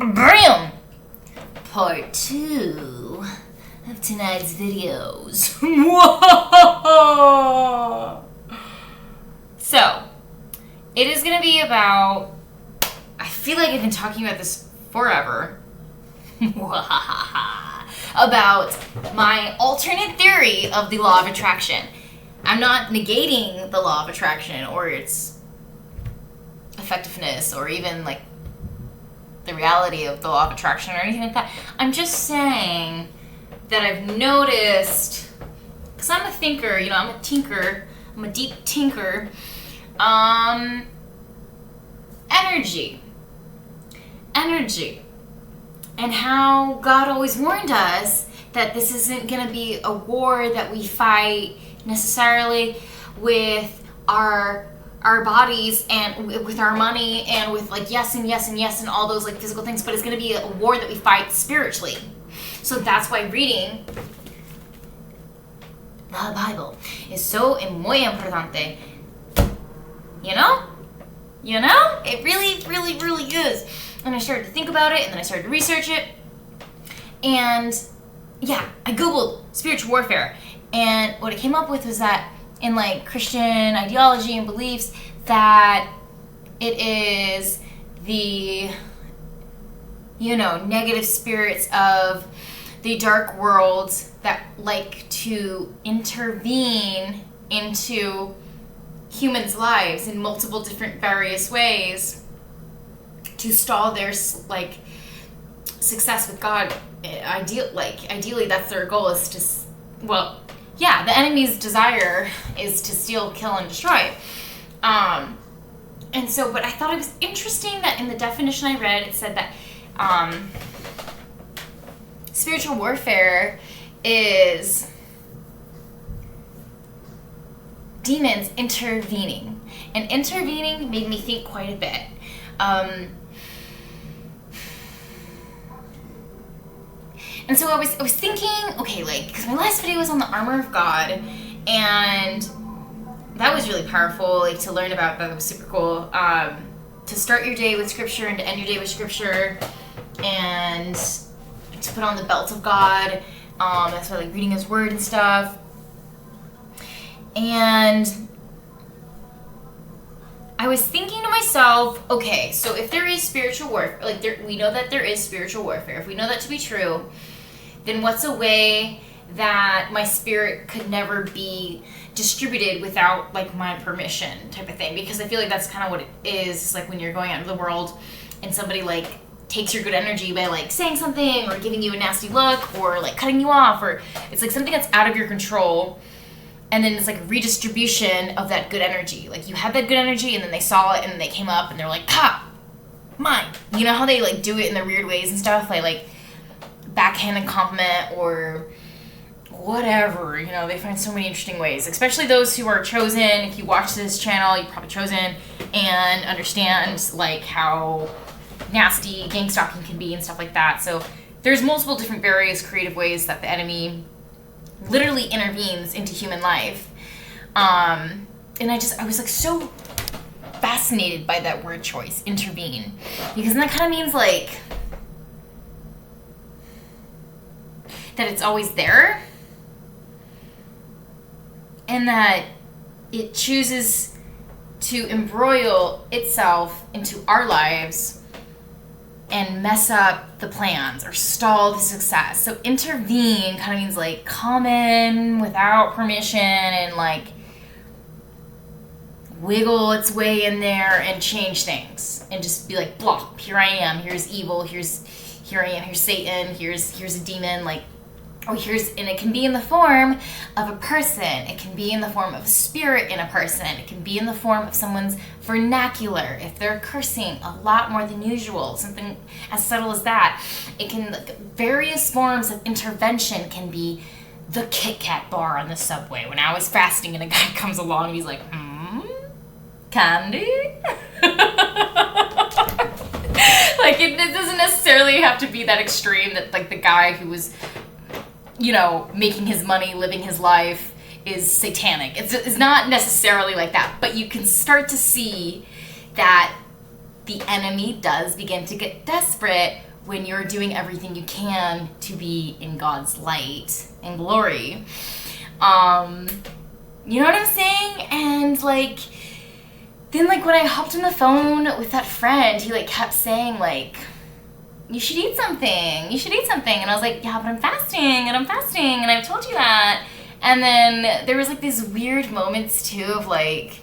Bam! Part 2 of tonight's videos. So, it is going to be about, I feel like I've been talking about this forever, about my alternate theory of the law of attraction. I'm not negating the law of attraction or its effectiveness or even like the reality of the law of attraction or anything like that. I'm just saying that I've noticed, because I'm a thinker, I'm a tinker, I'm a deep tinker, energy, and how God always warned us that this isn't going to be a war that we fight necessarily with our bodies and with our money and with like yes and yes and yes and all those like physical things, but it's going to be a war that we fight spiritually. So that's why reading the Bible is so muy importante. It really is. And I started to think about it, and then I started to research it, and yeah, I googled spiritual warfare, and what it came up with was that in like Christian ideology and beliefs that it is the negative spirits of the dark world that like to intervene into humans' lives in multiple different various ways to stall their like success with God. Ideally that's their goal, is to the enemy's desire is to steal, kill, and destroy. And so, but I thought it was interesting that in the definition I read, it said that spiritual warfare is demons intervening. And intervening made me think quite a bit. And so I was thinking, okay, because my last video was on the armor of God, and that was really powerful, to learn about that. It was super cool. To start your day with scripture and to end your day with scripture, and to put on the belt of God. That's why reading his word and stuff. And I was thinking to myself, okay, so if there is spiritual warfare, we know that there is spiritual warfare. If we know that to be true, then what's a way that my spirit could never be distributed without my permission type of thing? Because I feel like that's kind of what it is, when you're going out into the world and somebody takes your good energy by saying something or giving you a nasty look or cutting you off, or it's something that's out of your control. And then it's a redistribution of that good energy. You had that good energy, and then they saw it, and then they came up, and they're like, "Ha, mine." You know how they do it in their weird ways and stuff, like backhanded compliment or whatever. They find so many interesting ways. Especially those who are chosen. If you watch this channel, you're probably chosen and understand how nasty gang stalking can be and stuff like that. So there's multiple different various creative ways that the enemy literally intervenes into human life. And I was so fascinated by that word choice, intervene, because that kind of means that it's always there, and that it chooses to embroil itself into our lives and mess up the plans or stall the success. So intervene kind of means come in without permission and wiggle its way in there and change things and just be blah, here I am, here's evil, here I am, here's Satan, here's a demon, and it can be in the form of a person, it can be in the form of a spirit in a person, it can be in the form of someone's vernacular, if they're cursing a lot more than usual, something as subtle as that. It can, various forms of intervention can be the Kit Kat bar on the subway when I was fasting and a guy comes along and he's like, candy? It doesn't necessarily have to be that extreme that the guy who was making his money, living his life is satanic. It's not necessarily like that, but you can start to see that the enemy does begin to get desperate when you're doing everything you can to be in God's light and glory. You know what I'm saying? And like, then like when I hopped on the phone with that friend, he like kept saying like, you should eat something. You should eat something. And I was like, yeah, but I'm fasting and I've told you that. And then there was like these weird moments too of like,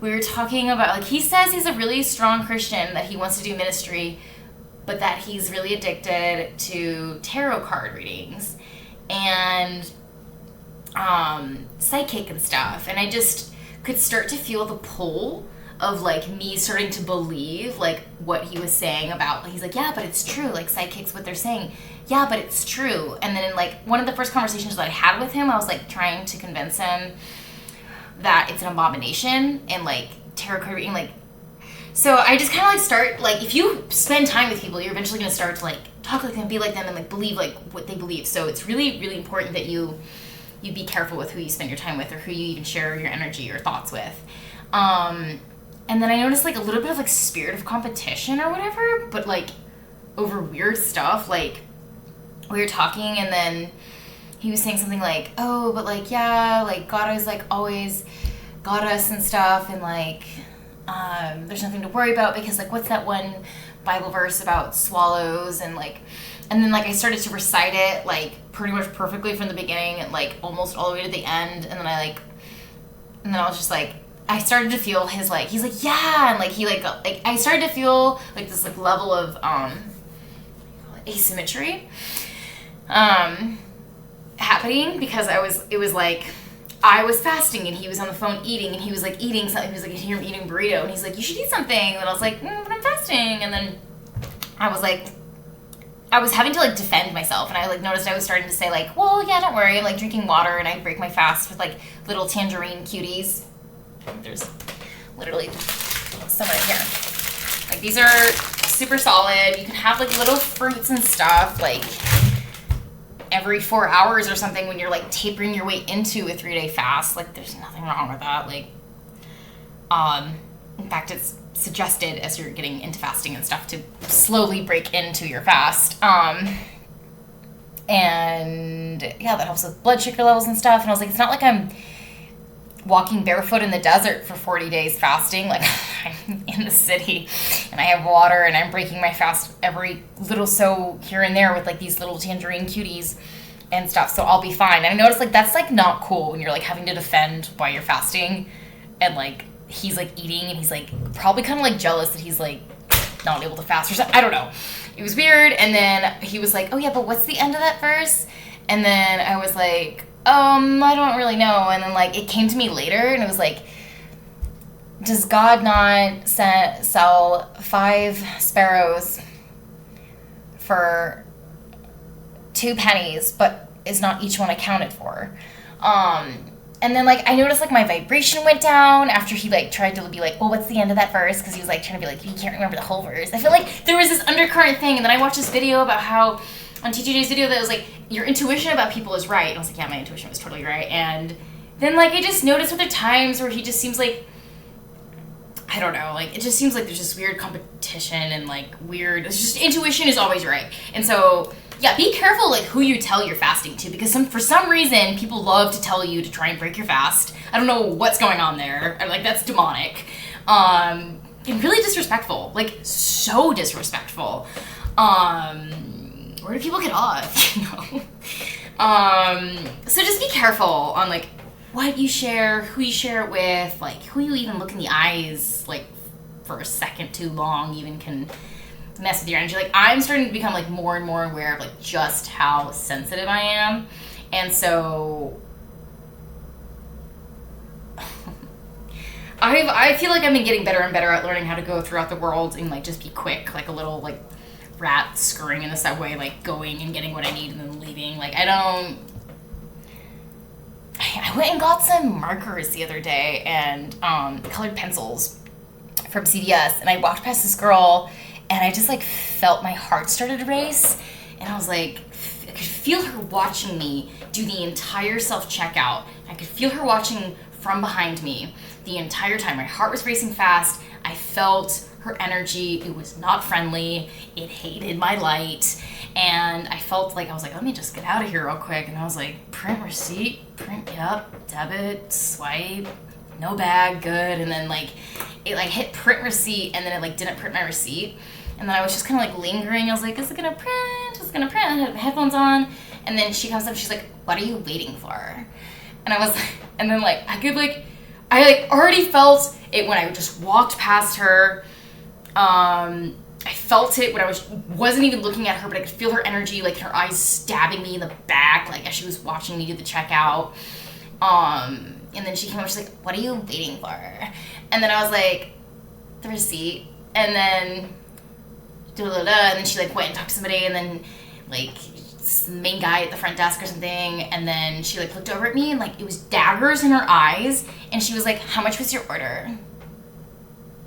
we were talking about, like, he says he's a really strong Christian, that he wants to do ministry, but that he's really addicted to tarot card readings and psychic and stuff. And I just could start to feel the pull of like me starting to believe like what he was saying about, like, he's like, yeah, but it's true, like psychics, what they're saying, yeah, but it's true. And then in like one of the first conversations that I had with him, I was like trying to convince him that it's an abomination and like tarot card reading, like, so I just kind of like start, like, if you spend time with people, you're eventually going to start to like talk like them, be like them, and like believe like what they believe. So it's really, really important that you be careful with who you spend your time with, or who you even share your energy or thoughts with. And then I noticed like a little bit of like spirit of competition or whatever, but like over weird stuff. Like we were talking and then he was saying something like, oh, but like, yeah, like God has like always got us and stuff, and like there's nothing to worry about because like what's that one Bible verse about swallows, and then like I started to recite it like pretty much perfectly from the beginning and like almost all the way to the end, and then I was just like, I started to feel his like, he's like, yeah, and like he like I started to feel like this like level of asymmetry happening, because it was like I was fasting and he was on the phone eating, and he was like eating something, he was like, I hear him eating a burrito, and he's like, you should eat something, and I was like, but I'm fasting. And then I was having to like defend myself, and I like noticed I was starting to say like, well, yeah, don't worry, I'm like drinking water and I break my fast with like little tangerine cuties. There's literally some right here. Like these are super solid. You can have like little fruits and stuff like every 4 hours or something when you're like tapering your way into a 3-day fast. Like there's nothing wrong with that. Like in fact, it's suggested as you're getting into fasting and stuff to slowly break into your fast. And yeah, that helps with blood sugar levels and stuff. And I was like, it's not like I'm walking barefoot in the desert for 40 days fasting. Like I'm in the city and I have water and I'm breaking my fast every little so here and there with like these little tangerine cuties and stuff, so I'll be fine. And I noticed like that's like not cool when you're like having to defend why you're fasting, and like he's like eating and he's like probably kind of like jealous that he's like not able to fast or something. I don't know. It was weird. And then he was like, oh yeah, but what's the end of that verse? And then I was like, I don't really know. And then like it came to me later and it was like, does God not sell 5 sparrows for 2 pennies, but is not each one accounted for? And then like I noticed like my vibration went down after he like tried to be like, well, what's the end of that verse? Because he was like trying to be like, you can't remember the whole verse. I feel like there was this undercurrent thing. And then I watched this video about how on TJ's video that was like, your intuition about people is right. And I was like, yeah, my intuition was totally right. And then like I just noticed other times where he just seems like, I don't know, like it just seems like there's this weird competition and like weird, it's just intuition is always right. And so yeah, be careful like who you tell you're fasting to, because for some reason people love to tell you to try and break your fast. I don't know what's going on there. I'm like, that's demonic. And really disrespectful, like so disrespectful. Where do people get off? You know? So just be careful on like what you share, who you share it with, like who you even look in the eyes like for a second too long even can mess with your energy. Like I'm starting to become like more and more aware of like just how sensitive I am. And so I feel like I've been getting better and better at learning how to go throughout the world and like just be quick, like a little like rat scurrying in the subway, like going and getting what I need and then leaving. Like I went and got some markers the other day and colored pencils from CVS, and I walked past this girl and I just like felt my heart started to race, and I was like, I could feel her watching me do the entire self-checkout. I could feel her watching from behind me the entire time. My heart was racing fast. I felt her energy. It was not friendly. It hated my light. And I felt like, I was like, let me just get out of here real quick. And I was like, print receipt, print, yep, debit, swipe, no bag, good. And then like, it like hit print receipt, and then it like didn't print my receipt. And then I was just kind of like lingering. I was like, is it gonna print? Is it gonna print? I had my headphones on. And then she comes up, she's like, what are you waiting for? And I was like, and then like, I already felt it when I just walked past her. I felt it when I wasn't even looking at her, but I could feel her energy, like her eyes stabbing me in the back, like as she was watching me do the checkout. And then she came up, she's like, what are you waiting for? And then I was like, the receipt. And then, and then she like went and talked to somebody, and then like the main guy at the front desk or something, and then she like looked over at me, and like it was daggers in her eyes, and she was like, how much was your order?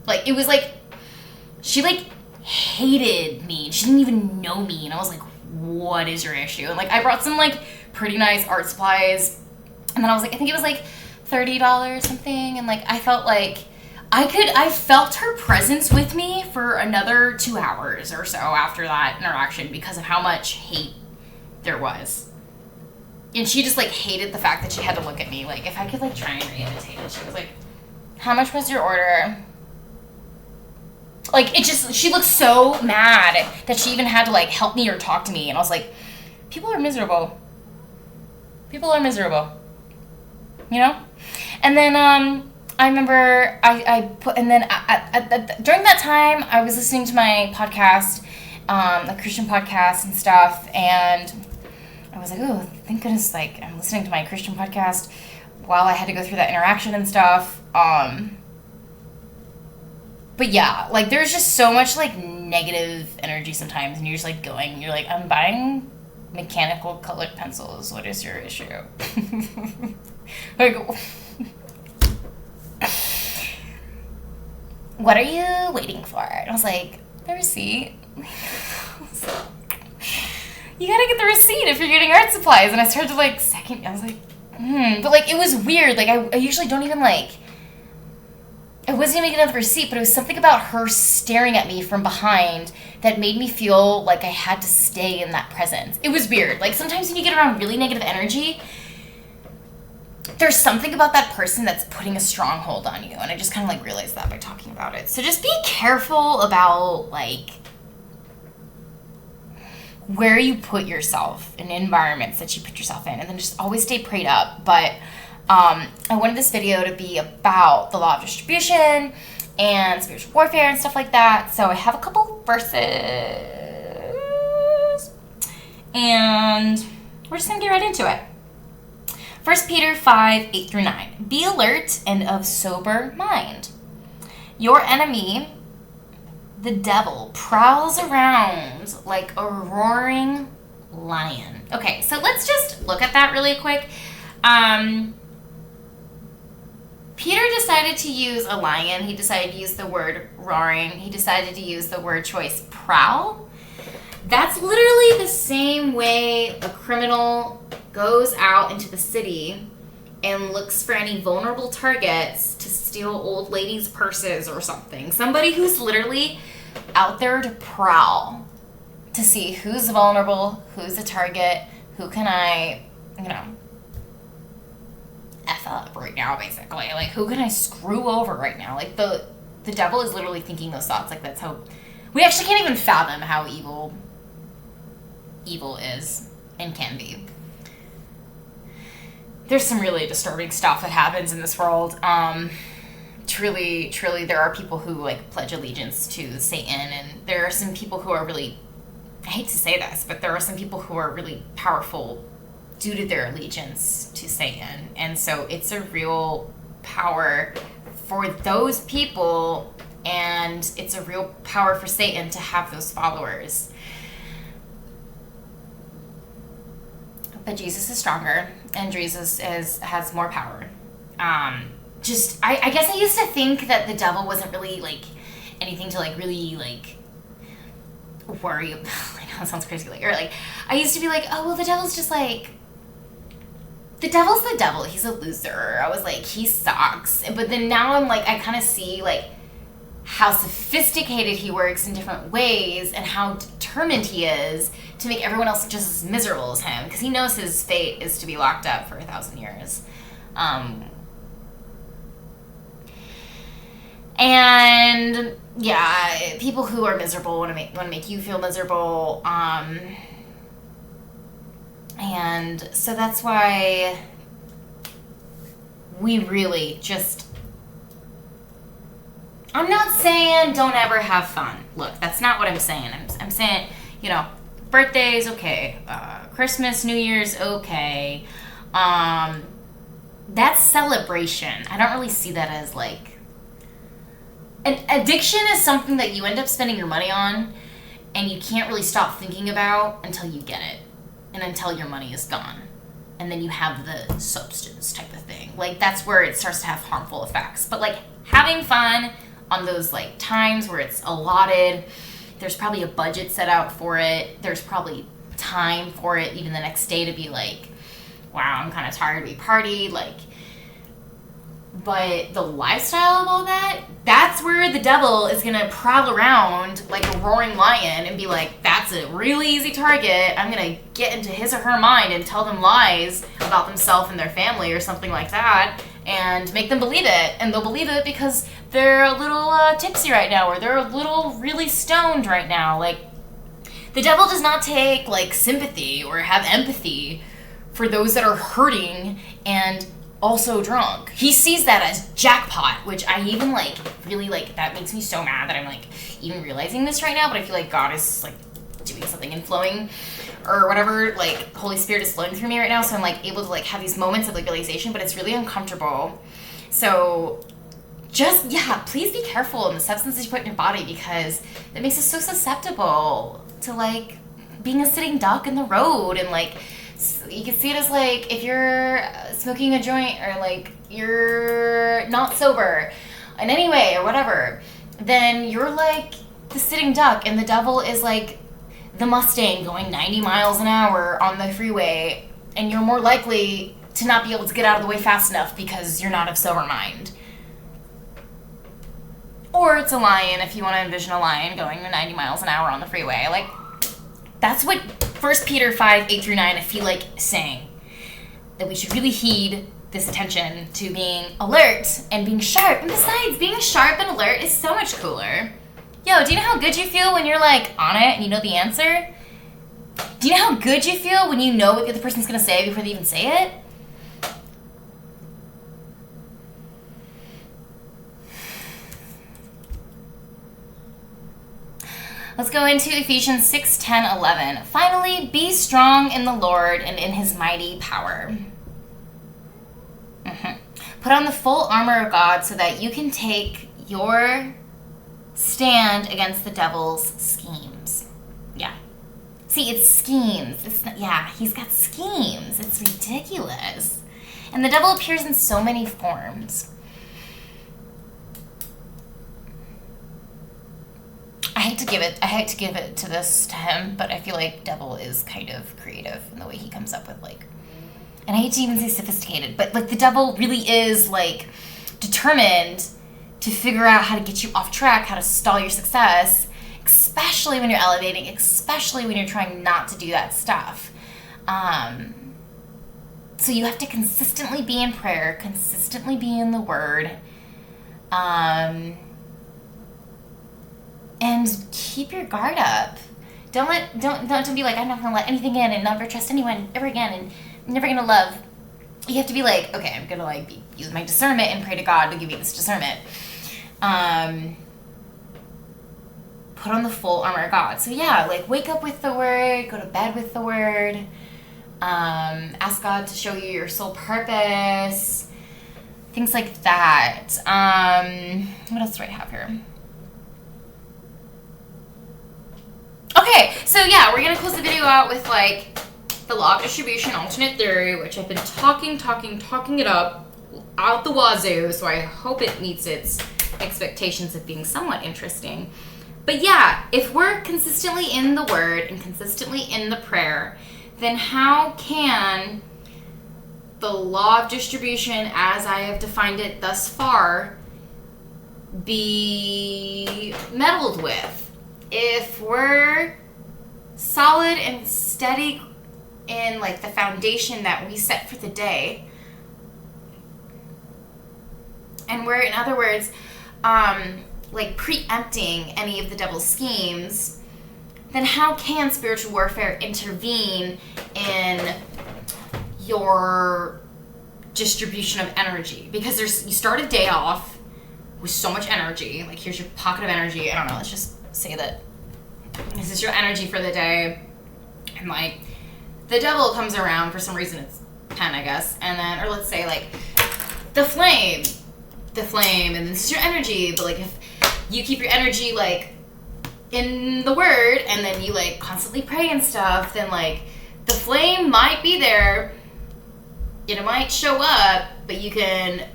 Like, it was like, she like hated me. She didn't even know me, and I was like, what is your issue? And like, I brought some like pretty nice art supplies, and then I was like, I think it was like $30 something, and like I felt like I felt her presence with me for another 2 hours or so after that interaction because of how much hate there was. And she just like hated the fact that she had to look at me. Like, if I could like try and re-imitate it, she was like, how much was your order? Like, it just, she looked so mad that she even had to like help me or talk to me. And I was like, people are miserable. People are miserable. You know? And then, I remember during that time, I was listening to my podcast, a Christian podcast and stuff, and I was like, oh, thank goodness, like, I'm listening to my Christian podcast while I had to go through that interaction and stuff. But yeah, like, there's just so much, like, negative energy sometimes, and you're just, like, you're like, I'm buying mechanical colored pencils. What is your issue? Like, what are you waiting for? And I was like, the receipt. You gotta get the receipt if you're getting art supplies. And I started to like I was like, But like, it was weird. Like, I usually don't even like, I wasn't even getting the receipt, but it was something about her staring at me from behind that made me feel like I had to stay in that presence. It was weird. Like, sometimes when you get around really negative energy, there's something about that person that's putting a stronghold on you. And I just kind of like realized that by talking about it. So just be careful about like where you put yourself in environments that you put yourself in, and then just always stay prayed up. But I wanted this video to be about the law of distribution and spiritual warfare and stuff like that. So I have a couple verses, and we're just gonna get right into it. 1 Peter 5:8-9. Be alert and of sober mind. Your enemy, the devil, prowls around like a roaring lion. Okay, so let's just look at that really quick. Peter decided to use a lion. He decided to use the word roaring. He decided to use the word choice, prowl. That's literally the same way a criminal goes out into the city and looks for any vulnerable targets to steal old ladies' purses or something. Somebody who's literally out there to prowl, to see who's vulnerable, who's a target, who can I, F up right now, basically. Like, who can I screw over right now? Like, the devil is literally thinking those thoughts. Like, that's how, we actually can't even fathom how evil is and can be. There's some really disturbing stuff that happens in this world. Truly, there are people who like pledge allegiance to Satan, and there are some people who are really, I hate to say this, but there are some people who are really powerful due to their allegiance to Satan. And so it's a real power for those people, and it's a real power for Satan to have those followers. But Jesus is stronger, and Jesus has more power. I guess I used to think that the devil wasn't really like anything to like really like worry about. I know it sounds crazy, like, or like I used to be like, oh well, the devil's just like, the devil's the devil. He's a loser. I was like, he sucks. But then now I'm like, I kind of see like how sophisticated he works in different ways and how determined he is to make everyone else just as miserable as him, because he knows his fate is to be locked up for 1,000 years. And yeah, people who are miserable want to make you feel miserable. And so that's why we really just, I'm not saying don't ever have fun. Look, that's not what I'm saying. I'm saying, you know, birthdays, okay. Christmas, New Year's, okay. That's celebration. I don't really see that as like, an addiction is something that you end up spending your money on and you can't really stop thinking about until you get it and until your money is gone. And then you have the substance type of thing. Like, that's where it starts to have harmful effects. But like, having fun on those like times where it's allotted, there's probably a budget set out for it. There's probably time for it even the next day to be like, wow, I'm kind of tired, we partied, like. But the lifestyle of all that, that's where the devil is going to prowl around like a roaring lion and be like, that's a really easy target. I'm going to get into his or her mind and tell them lies about themselves and their family or something like that and make them believe it. And they'll believe it because they're a little tipsy right now, or they're a little really stoned right now. Like, the devil does not take like sympathy or have empathy for those that are hurting and also drunk. He sees that as jackpot, which I even like really like, that makes me so mad that I'm like even realizing this right now, but I feel like God is like doing something and flowing or whatever, like Holy Spirit is flowing through me right now, so I'm like able to like have these moments of like realization, but it's really uncomfortable. So just, yeah, please be careful in the substances you put in your body, because that makes us so susceptible to like being a sitting duck in the road. And like, you can see it as like, if you're smoking a joint or like you're not sober in any way or whatever, then you're like the sitting duck and the devil is like the Mustang going 90 miles an hour on the freeway, and you're more likely to not be able to get out of the way fast enough because you're not of sober mind. Or it's a lion, if you want to envision a lion going 90 miles an hour on the freeway. Like, that's what 1 Peter 5:8-9 I feel like saying. That we should really heed this attention to being alert and being sharp. And besides, being sharp and alert is so much cooler. Yo, do you know how good you feel when you're like on it and you know the answer? Do you know how good you feel when you know what the other person's going to say before they even say it? Let's go into Ephesians 6:10-11. Finally, be strong in the Lord and in his mighty power. Put on the full armor of God so that you can take your stand against the devil's schemes. Yeah. See, it's schemes. It's not, yeah, he's got schemes. It's ridiculous. And the devil appears in so many forms. I hate to give it to him, but I feel like devil is kind of creative in the way he comes up with like, and I hate to even say sophisticated, but like the devil really is like determined to figure out how to get you off track, how to stall your success, especially when you're elevating, especially when you're trying not to do that stuff. So you have to consistently be in prayer, consistently be in the word, and keep your guard up. Don't be like, I'm not gonna let anything in and never trust anyone ever again and I'm never gonna love. You have to be like, okay, I'm gonna like use my discernment and pray to God to give me this discernment. Put on the full armor of God. So yeah, like wake up with the word, go to bed with the word, ask God to show you your soul purpose, things like that. What else do I have here? Okay, so yeah, we're gonna close the video out with like the law of distribution, alternate theory, which I've been talking it up out the wazoo, so I hope it meets its expectations of being somewhat interesting. But yeah, if we're consistently in the word and consistently in the prayer, then how can the law of distribution, as I have defined it thus far, be meddled with. If we're solid and steady in like the foundation that we set for the day, and we're, in other words, like preempting any of the devil's schemes, then how can spiritual warfare intervene in your distribution of energy? Because you start a day off with so much energy. Like, here's your pocket of energy. I don't know, let's just say that this is your energy for the day. And like, the devil comes around for some reason, it's 10, I guess. And then, or let's say like the flame, and this is your energy. But like, if you keep your energy like in the word, and then you like constantly pray and stuff, then like the flame might be there, it might show up, but you can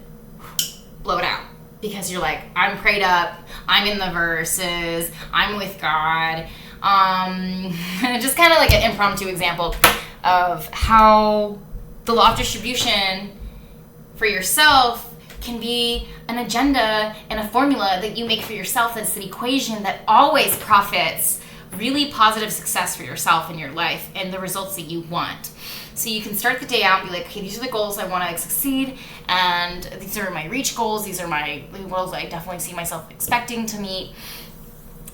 blow it out because you're like, I'm prayed up, I'm in the verses, I'm with God. Just kind of like an impromptu example of how the law of distribution for yourself can be an agenda and a formula that you make for yourself that's an equation that always profits really positive success for yourself in your life and the results that you want. So you can start the day out and be like, okay, these are the goals I want to succeed, and these are my reach goals, these are my goals I definitely see myself expecting to meet.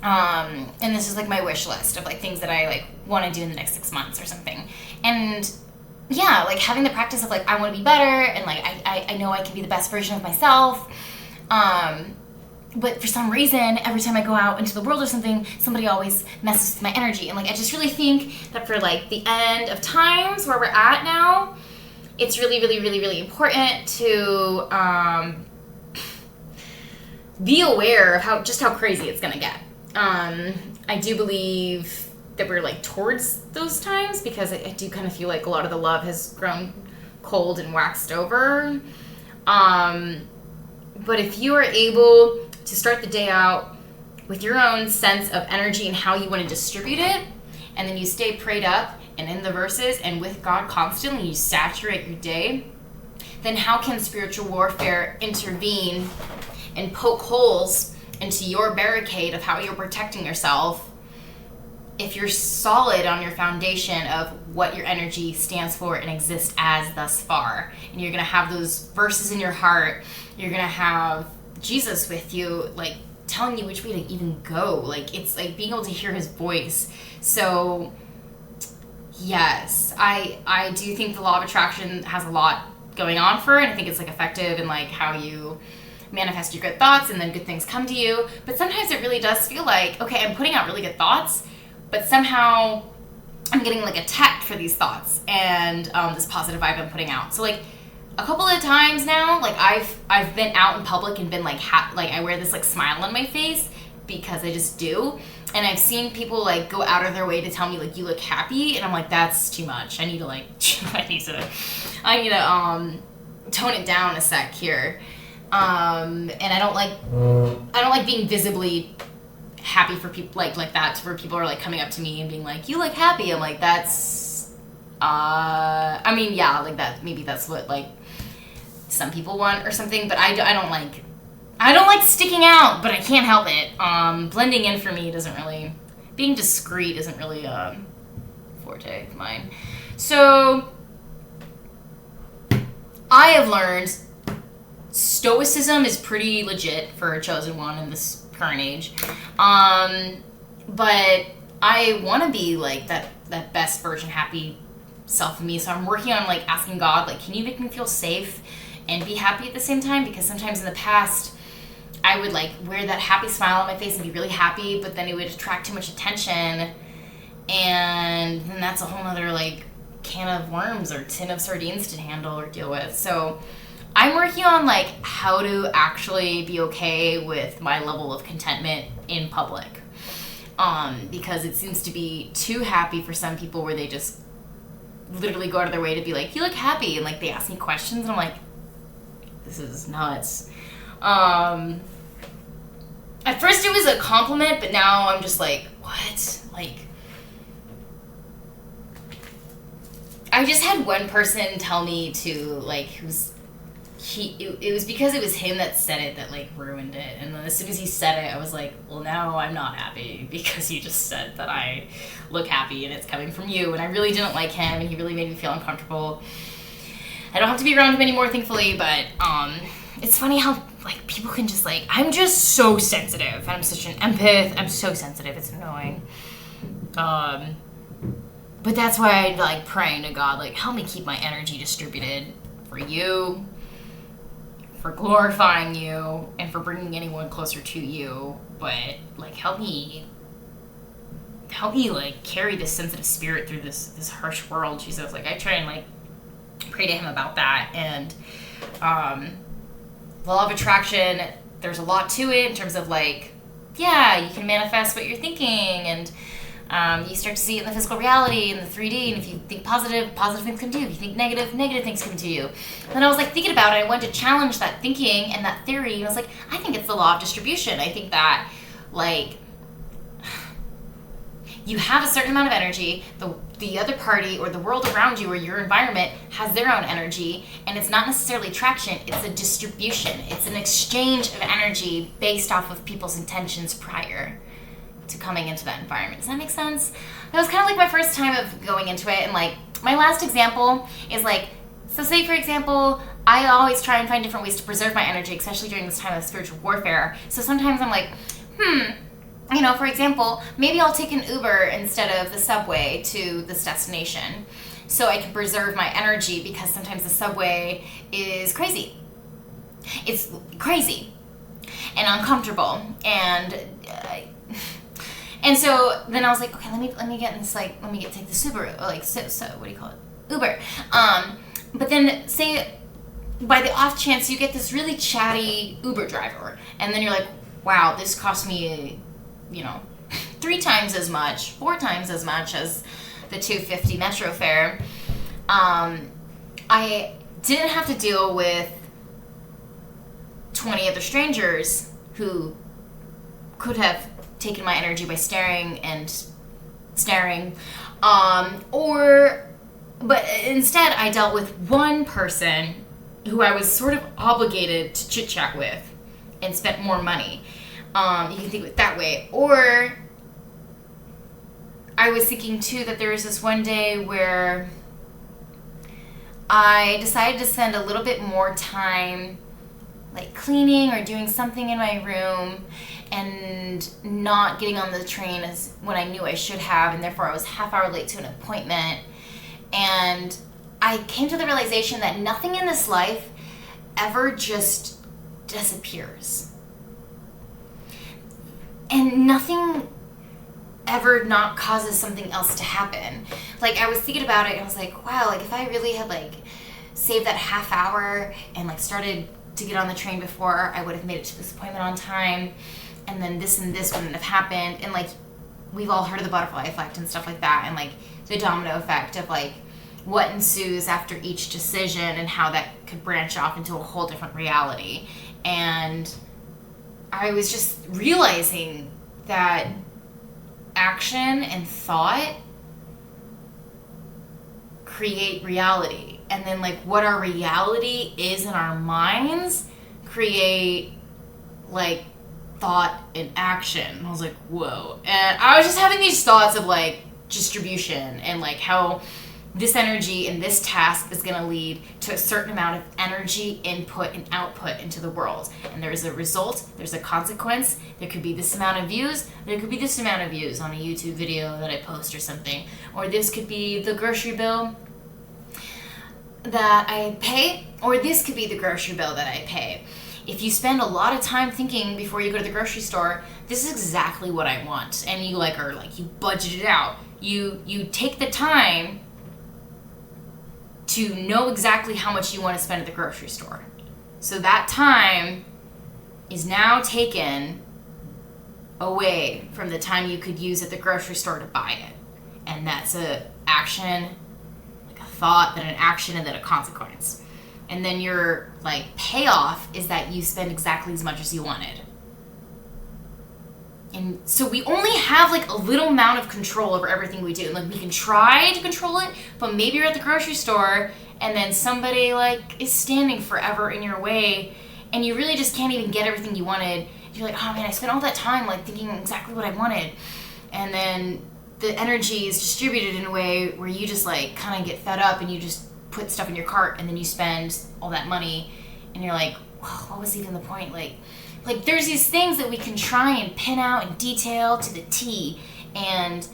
And this is like my wish list of like things that I like want to do in the next 6 months or something. And yeah, like having the practice of like, I want to be better, and like I know I can be the best version of myself. But for some reason, every time I go out into the world or something, somebody always messes with my energy. And like, I just really think that for like the end of times where we're at now, it's really, really, really, really important to be aware of how crazy it's gonna get. I do believe that we're like towards those times, because I do kind of feel like a lot of the love has grown cold and waxed over. But if you are able to start the day out with your own sense of energy and how you want to distribute it, and then you stay prayed up and in the verses and with God constantly, you saturate your day, then how can spiritual warfare intervene and poke holes into your barricade of how you're protecting yourself if you're solid on your foundation of what your energy stands for and exists as thus far? And you're going to have those verses in your heart. You're going to have Jesus with you, like telling you which way to even go. Like, it's like being able to hear his voice. So yes, I do think the law of attraction has a lot going on for it. I think it's like effective in like how you manifest your good thoughts and then good things come to you. But sometimes it really does feel like, okay, I'm putting out really good thoughts, but somehow I'm getting like attacked for these thoughts and this positive vibe I'm putting out. So like a couple of times now, like I've been out in public and been like like I wear this like smile on my face because I just do, and I've seen people like go out of their way to tell me like, you look happy, and I'm like, that's too much. I need to like I need to tone it down a sec here. And I don't like being visibly happy for people like that, where people are like coming up to me and being like, you look happy. I'm like, that's I mean, yeah, like that, maybe that's what like some people want or something, but I don't like sticking out, but I can't help it. Blending in for me doesn't really, being discreet isn't really a forte of mine. So I have learned stoicism is pretty legit for a chosen one in this current age. But I want to be like that best version, happy self of me. So I'm working on like asking God, like, can you make me feel safe and be happy at the same time? Because sometimes in the past, I would like wear that happy smile on my face and be really happy, but then it would attract too much attention. And then that's a whole nother like can of worms or tin of sardines to handle or deal with. So I'm working on like how to actually be okay with my level of contentment in public. Because it seems to be too happy for some people, where they just literally go out of their way to be like, you look happy, and like they ask me questions and I'm like, this is nuts. At first it was a compliment, but now I'm just like, what? Like, I just had one person tell me to like, it was because it was him that said it that like ruined it. And then as soon as he said it, I was like, well, now I'm not happy because you just said that I look happy and it's coming from you. And I really didn't like him, and he really made me feel uncomfortable. I don't have to be around him anymore, thankfully, but it's funny how like people can just like, I'm just so sensitive. I'm such an empath. I'm so sensitive. It's annoying. But that's why I like praying to God, like, help me keep my energy distributed for you, for glorifying you, and for bringing anyone closer to you. But like, help me like carry this sensitive spirit through this harsh world, Jesus. Like, I try and like pray to him about that. And law of attraction, there's a lot to it in terms of like, yeah, you can manifest what you're thinking, and you start to see it in the physical reality, in the 3D, and if you think positive things come to you. If you think negative things come to you. And then I was like thinking about it, I wanted to challenge that thinking and that theory, and I was like, I think it's the law of distribution. I think that, like, you have a certain amount of energy, the other party or the world around you or your environment has their own energy, and it's not necessarily attraction, it's a distribution. It's an exchange of energy based off of people's intentions prior to coming into that environment. Does that make sense? That was kind of like my first time of going into it, and like my last example is like, so say for example, I always try and find different ways to preserve my energy, especially during this time of spiritual warfare. So sometimes I'm like, you know, for example, maybe I'll take an Uber instead of the subway to this destination so I can preserve my energy, because sometimes the subway is crazy. It's crazy and uncomfortable, and so then I was like, okay, let me get in this, like, take the Subaru, or like, so what do you call it? Uber. But then say by the off chance you get this really chatty Uber driver, and then you're like, wow, this cost me, 3 times as much, 4 times as much as the $2.50 metro fare. I didn't have to deal with 20 other strangers who could have taken my energy by staring, but instead I dealt with one person who I was sort of obligated to chit chat with and spent more money. You can think of it that way. Or I was thinking too that there was this one day where I decided to spend a little bit more time like cleaning or doing something in my room and not getting on the train as when I knew I should have, and therefore I was half hour late to an appointment. And I came to the realization that nothing in this life ever just disappears. And nothing ever not causes something else to happen. Like, I was thinking about it and I was like, wow, like if I really had like saved that half hour and like started to get on the train before, I would have made it to this appointment on time, and then this and this wouldn't have happened. And like, we've all heard of the butterfly effect and stuff like that, and like the domino effect of like what ensues after each decision and how that could branch off into a whole different reality. And I was just realizing that action and thought create reality, and then like what our reality is in our minds create like thought and action. And I was like, whoa. And I was just having these thoughts of like distribution and like how this energy and this task is going to lead to a certain amount of energy input and output into the world. And there's a result, there's a consequence. There could be this amount of views, there could be this amount of views on a YouTube video that I post or something. Or this could be the grocery bill that I pay, or this could be the grocery bill that I pay. If you spend a lot of time thinking before you go to the grocery store, this is exactly what I want, and you like are like, you budget it out. You take the time to know exactly how much you want to spend at the grocery store. So that time is now taken away from the time you could use at the grocery store to buy it. And that's a action, like a thought, then an action, and then a consequence. And then your like payoff is that you spend exactly as much as you wanted. And so we only have like a little amount of control over everything we do. And like we can try to control it, but maybe you're at the grocery store and then somebody like is standing forever in your way and you really just can't even get everything you wanted. You're like, oh man, I spent all that time like thinking exactly what I wanted. And then the energy is distributed in a way where you just like kind of get fed up and you just put stuff in your cart and then you spend all that money and you're like, well, what was even the point? Like there's these things that we can try and pin out in detail to the T and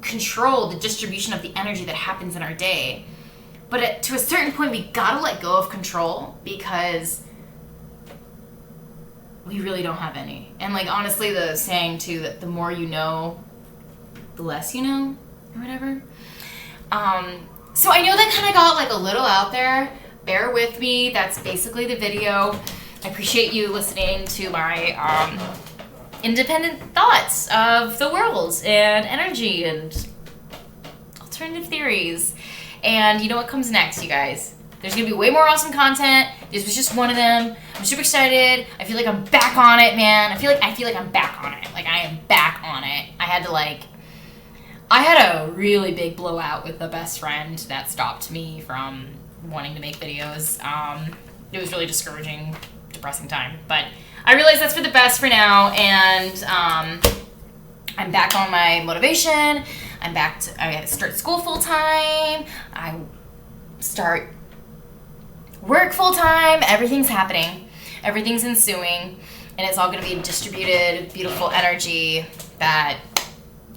control the distribution of the energy that happens in our day. But to a certain point, we gotta let go of control because we really don't have any. And like honestly, the saying too that the more you know, the less you know, or whatever. So I know that kind of got like a little out there. Bear with me. That's basically the video. I appreciate you listening to my independent thoughts of the world and energy and alternative theories. And you know what comes next, you guys? There's gonna be way more awesome content. This was just one of them. I'm super excited. I feel like I'm back on it, man. I feel like I'm back on it. Like I am back on it. I had a really big blowout with a best friend that stopped me from wanting to make videos. It was really discouraging, depressing time, but I realize that's for the best for now, and I'm back on my motivation. I had to start school full time. I start work full time. Everything's happening. Everything's ensuing, and it's all going to be distributed, beautiful energy that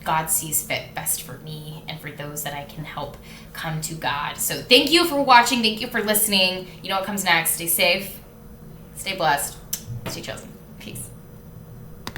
God sees fit best for me and for those that I can help come to God. So thank you for watching. Thank you for listening. You know what comes next. Stay safe. Stay blessed. Stay chosen.